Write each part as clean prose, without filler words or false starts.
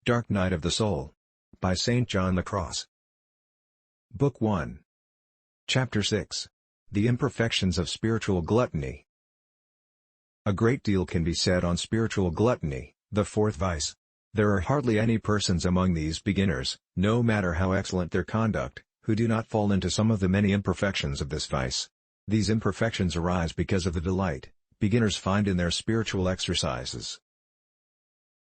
Dark Night of the Soul. By St. John the Cross. Book 1. Chapter 6. The Imperfections of Spiritual Gluttony. A great deal can be said on spiritual gluttony, the fourth vice. There are hardly any persons among these beginners, no matter how excellent their conduct, who do not fall into some of the many imperfections of this vice. These imperfections arise because of the delight beginners find in their spiritual exercises.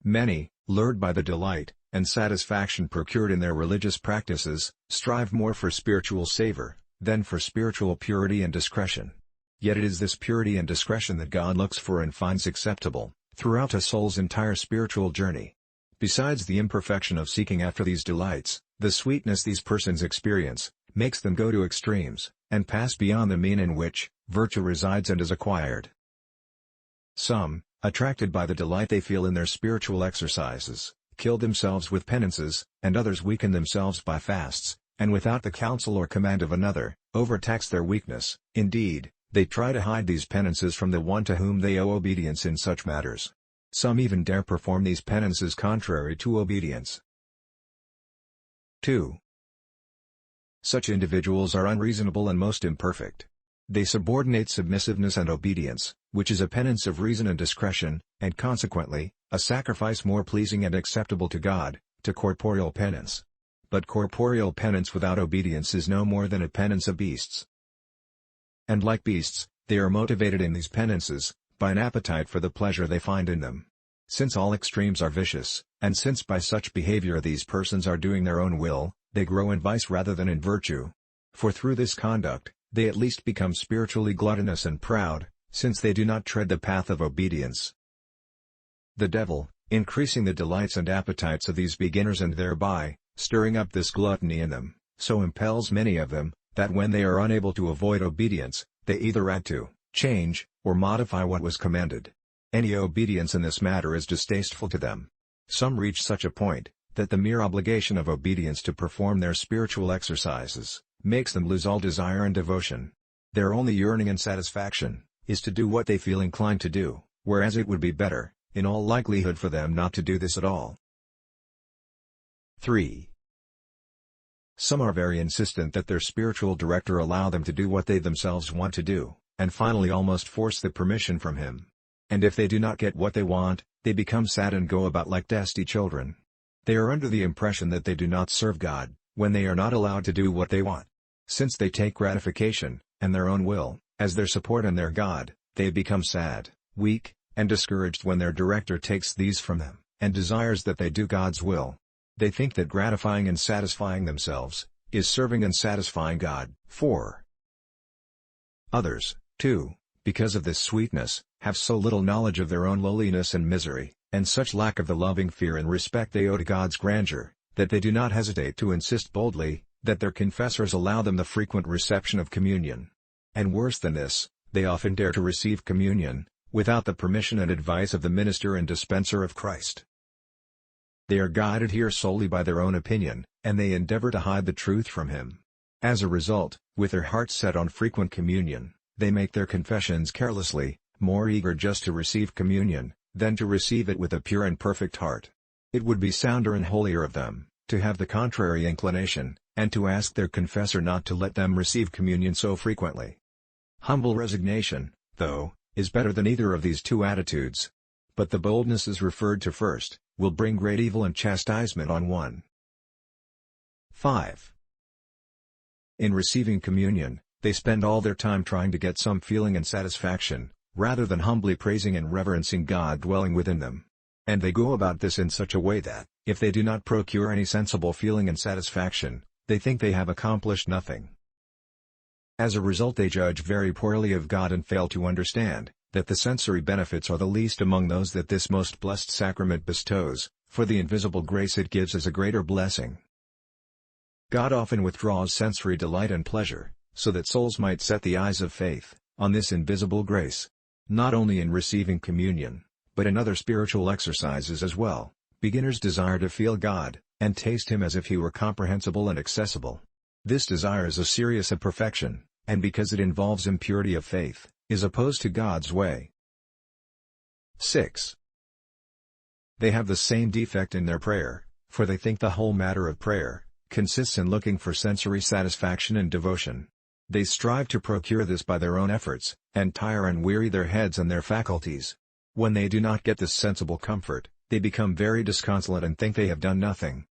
Many, lured by the delight and satisfaction procured in their religious practices, strive more for spiritual savor than for spiritual purity and discretion. Yet it is this purity and discretion that God looks for and finds acceptable throughout a soul's entire spiritual journey. Besides the imperfection of seeking after these delights, the sweetness these persons experience makes them go to extremes and pass beyond the mean in which virtue resides and is acquired. Some, attracted by the delight they feel in their spiritual exercises, kill themselves with penances, and others weaken themselves by fasts, and without the counsel or command of another, overtax their weakness. Indeed, they try to hide these penances from the one to whom they owe obedience in such matters. Some even dare perform these penances contrary to obedience. 2. Such individuals are unreasonable and most imperfect. They subordinate submissiveness and obedience, which is a penance of reason and discretion, and consequently, a sacrifice more pleasing and acceptable to God, to corporeal penance. But corporeal penance without obedience is no more than a penance of beasts. And like beasts, they are motivated in these penances by an appetite for the pleasure they find in them. Since all extremes are vicious, and since by such behavior these persons are doing their own will, they grow in vice rather than in virtue. For through this conduct, they at least become spiritually gluttonous and proud, since they do not tread the path of obedience. The devil, increasing the delights and appetites of these beginners and thereby stirring up this gluttony in them, so impels many of them, that when they are unable to avoid obedience, they either add to, change, or modify what was commanded. Any obedience in this matter is distasteful to them. Some reach such a point, that the mere obligation of obedience to perform their spiritual exercises makes them lose all desire and devotion. Their only yearning and satisfaction is to do what they feel inclined to do, whereas it would be better, in all likelihood, for them not to do this at all. 3. Some are very insistent that their spiritual director allow them to do what they themselves want to do, and finally almost force the permission from him. And if they do not get what they want, they become sad and go about like testy children. They are under the impression that they do not serve God, when they are not allowed to do what they want. Since they take gratification, and their own will, as their support and their God, they become sad, weak, and discouraged when their director takes these from them, and desires that they do God's will. They think that gratifying and satisfying themselves is serving and satisfying God. 4. Others, too, because of this sweetness, have so little knowledge of their own lowliness and misery, and such lack of the loving fear and respect they owe to God's grandeur, that they do not hesitate to insist boldly that their confessors allow them the frequent reception of communion. And worse than this, they often dare to receive communion without the permission and advice of the minister and dispenser of Christ. They are guided here solely by their own opinion, and they endeavor to hide the truth from him. As a result, with their hearts set on frequent communion, they make their confessions carelessly, more eager just to receive communion than to receive it with a pure and perfect heart. It would be sounder and holier of them to have the contrary inclination, and to ask their confessor not to let them receive communion so frequently. Humble resignation, though, is better than either of these two attitudes. But the boldnesses referred to first will bring great evil and chastisement on one. 5. In receiving communion, they spend all their time trying to get some feeling and satisfaction, rather than humbly praising and reverencing God dwelling within them. And they go about this in such a way that, if they do not procure any sensible feeling and satisfaction, they think they have accomplished nothing. As a result, they judge very poorly of God and fail to understand that the sensory benefits are the least among those that this most blessed sacrament bestows, for the invisible grace it gives is a greater blessing. God often withdraws sensory delight and pleasure, so that souls might set the eyes of faith on this invisible grace. Not only in receiving communion, but in other spiritual exercises as well, beginners desire to feel God, and taste Him as if He were comprehensible and accessible. This desire is a serious imperfection, and because it involves impurity of faith, is opposed to God's way. 6. They have the same defect in their prayer, for they think the whole matter of prayer consists in looking for sensory satisfaction and devotion. They strive to procure this by their own efforts, and tire and weary their heads and their faculties. When they do not get this sensible comfort, they become very disconsolate and think they have done nothing.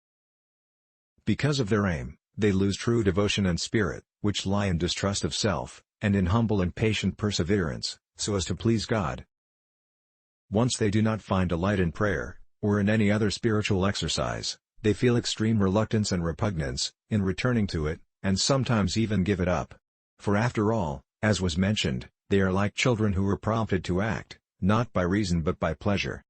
Because of their aim, they lose true devotion and spirit, which lie in distrust of self, and in humble and patient perseverance, so as to please God. Once they do not find delight in prayer, or in any other spiritual exercise, they feel extreme reluctance and repugnance in returning to it, and sometimes even give it up. For after all, as was mentioned, they are like children who are prompted to act, not by reason but by pleasure.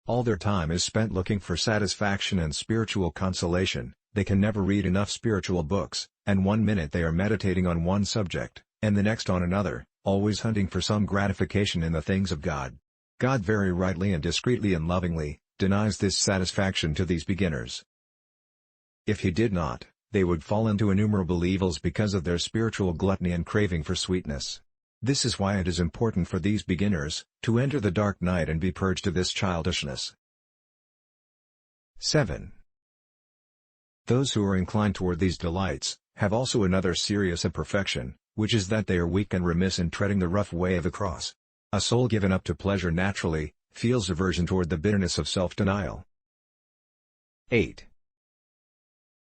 All their time is spent looking for satisfaction and spiritual consolation. They can never read enough spiritual books, and one minute they are meditating on one subject, and the next on another, always hunting for some gratification in the things of God. God very rightly and discreetly and lovingly denies this satisfaction to these beginners. If He did not, they would fall into innumerable evils because of their spiritual gluttony and craving for sweetness. This is why it is important for these beginners to enter the dark night and be purged of this childishness. 7. Those who are inclined toward these delights have also another serious imperfection, which is that they are weak and remiss in treading the rough way of the cross. A soul given up to pleasure naturally feels aversion toward the bitterness of self-denial. 8.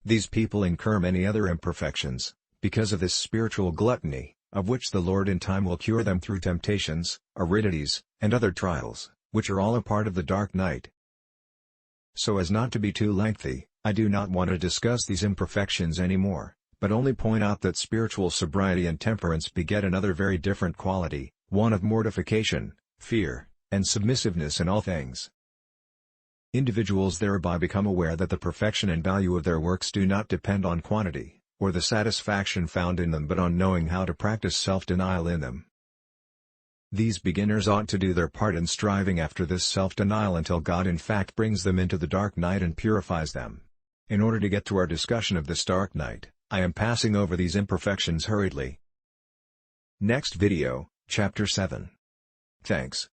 These people incur many other imperfections because of this spiritual gluttony, of which the Lord in time will cure them through temptations, aridities, and other trials, which are all a part of the dark night. So as not to be too lengthy, I do not want to discuss these imperfections anymore, but only point out that spiritual sobriety and temperance beget another very different quality, one of mortification, fear, and submissiveness in all things. Individuals thereby become aware that the perfection and value of their works do not depend on quantity, or the satisfaction found in them, but on knowing how to practice self-denial in them. These beginners ought to do their part in striving after this self-denial until God in fact brings them into the dark night and purifies them. In order to get to our discussion of this dark night, I am passing over these imperfections hurriedly. Next video, Chapter 7. Thanks.